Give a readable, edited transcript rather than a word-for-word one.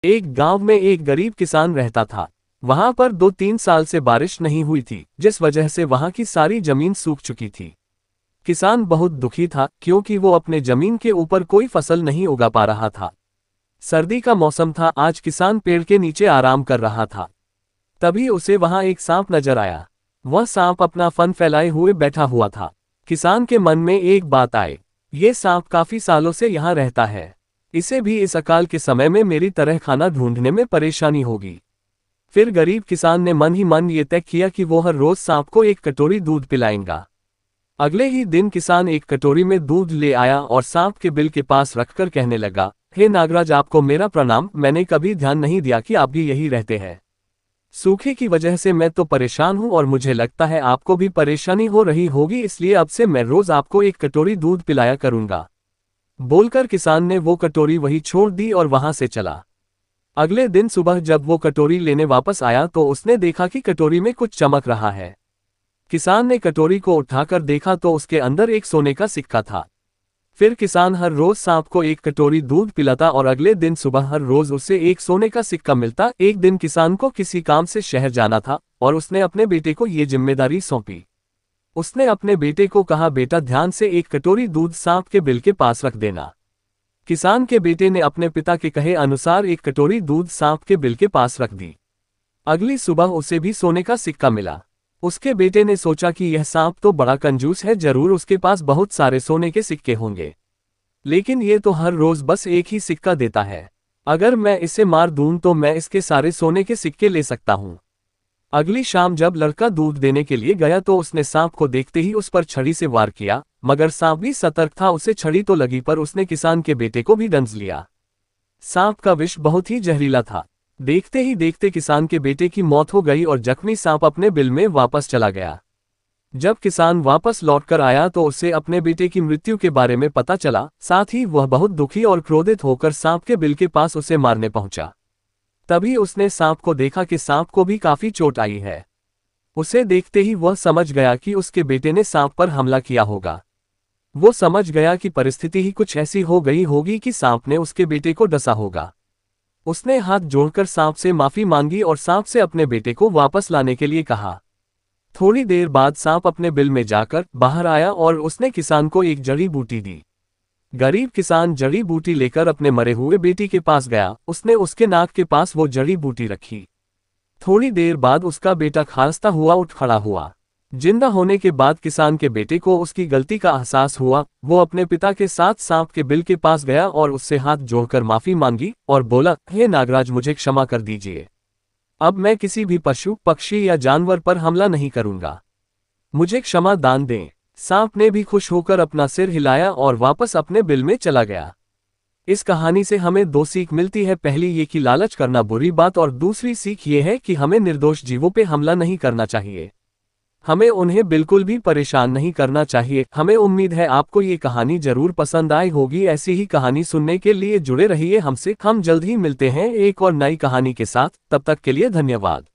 एक गांव में एक गरीब किसान रहता था। वहां पर 2-3 साल से बारिश नहीं हुई थी, जिस वजह से वहां की सारी जमीन सूख चुकी थी। किसान बहुत दुखी था क्योंकि वो अपने जमीन के ऊपर कोई फसल नहीं उगा पा रहा था। सर्दी का मौसम था। आज किसान पेड़ के नीचे आराम कर रहा था। तभी उसे वहां एक सांप नजर आया। वह सांप अपना फन फैलाए हुए बैठा हुआ था। किसान के मन में एक बात आई, ये सांप काफी सालों से यहाँ रहता है, इसे भी इस अकाल के समय में मेरी तरह खाना ढूंढने में परेशानी होगी। फिर गरीब किसान ने मन ही मन ये तय किया कि वो हर रोज सांप को एक कटोरी दूध पिलाएगा। अगले ही दिन किसान एक कटोरी में दूध ले आया और सांप के बिल के पास रखकर कहने लगा, हे नागराज, आपको मेरा प्रणाम। मैंने कभी ध्यान नहीं दिया कि आप भी यही रहते हैं। सूखे की वजह से मैं तो परेशान हूं और मुझे लगता है आपको भी परेशानी हो रही होगी, इसलिए अब से मैं रोज आपको एक कटोरी दूध पिलाया करूंगा। बोलकर किसान ने वो कटोरी वही छोड़ दी और वहां से चला। अगले दिन सुबह जब वो कटोरी लेने वापस आया तो उसने देखा कि कटोरी में कुछ चमक रहा है। किसान ने कटोरी को उठाकर देखा तो उसके अंदर एक सोने का सिक्का था। फिर किसान हर रोज सांप को एक कटोरी दूध पिलाता और अगले दिन सुबह हर रोज उसे एक सोने का सिक्का मिलता। एक दिन किसान को किसी काम से शहर जाना था और उसने अपने बेटे को ये जिम्मेदारी सौंपी। उसने अपने बेटे को कहा, बेटा ध्यान से एक कटोरी दूध सांप के बिल के पास रख देना। किसान के बेटे ने अपने पिता के कहे अनुसार एक कटोरी दूध सांप के बिल के पास रख दी। अगली सुबह उसे भी सोने का सिक्का मिला। उसके बेटे ने सोचा कि यह सांप तो बड़ा कंजूस है, जरूर उसके पास बहुत सारे सोने के सिक्के होंगे, लेकिन ये तो हर रोज बस एक ही सिक्का देता है। अगर मैं इसे मार दूं तो मैं इसके सारे सोने के सिक्के ले सकता हूं। अगली शाम जब लड़का दूध देने के लिए गया तो उसने सांप को देखते ही उस पर छड़ी से वार किया, मगर सांप भी सतर्क था। उसे छड़ी तो लगी पर उसने किसान के बेटे को भी डंस लिया। सांप का विष बहुत ही जहरीला था। देखते ही देखते किसान के बेटे की मौत हो गई और जख्मी सांप अपने बिल में वापस चला गया। जब किसान वापस लौटकर आया तो उसे अपने बेटे की मृत्यु के बारे में पता चला। साथ ही वह बहुत दुखी और क्रोधित होकर सांप के बिल के पास उसे मारने पहुंचा। तभी उसने सांप को देखा कि सांप को भी काफी चोट आई है। उसे देखते ही वह समझ गया कि उसके बेटे ने सांप पर हमला किया होगा। वो समझ गया कि परिस्थिति ही कुछ ऐसी हो गई होगी कि सांप ने उसके बेटे को डसा होगा। उसने हाथ जोड़कर सांप से माफी मांगी और सांप से अपने बेटे को वापस लाने के लिए कहा। थोड़ी देर बाद सांप अपने बिल में जाकर बाहर आया और उसने किसान को एक जड़ी बूटी दी। गरीब किसान जड़ी बूटी लेकर अपने मरे हुए बेटे के पास गया। उसने उसके नाक के पास वो जड़ी बूटी रखी। थोड़ी देर बाद उसका बेटा खांसता हुआ उठ खड़ा हुआ। जिंदा होने के बाद किसान के बेटे को उसकी गलती का एहसास हुआ। वो अपने पिता के साथ सांप के बिल के पास गया और उससे हाथ जोड़कर माफी मांगी और बोला, हे नागराज, मुझे क्षमा कर दीजिए। अब मैं किसी भी पशु, पक्षी या जानवर पर हमला नहीं करूंगा। मुझे क्षमा दान दें। सांप ने भी खुश होकर अपना सिर हिलाया और वापस अपने बिल में चला गया। इस कहानी से हमें 2 सीख मिलती है। पहली ये कि लालच करना बुरी बात, और दूसरी सीख ये है कि हमें निर्दोष जीवों पे हमला नहीं करना चाहिए। हमें उन्हें बिल्कुल भी परेशान नहीं करना चाहिए। हमें उम्मीद है आपको ये कहानी जरूर पसंद आई होगी। ऐसी ही कहानी सुनने के लिए जुड़े रहिए हमसे। हम जल्द ही मिलते हैं एक और नई कहानी के साथ। तब तक के लिए धन्यवाद।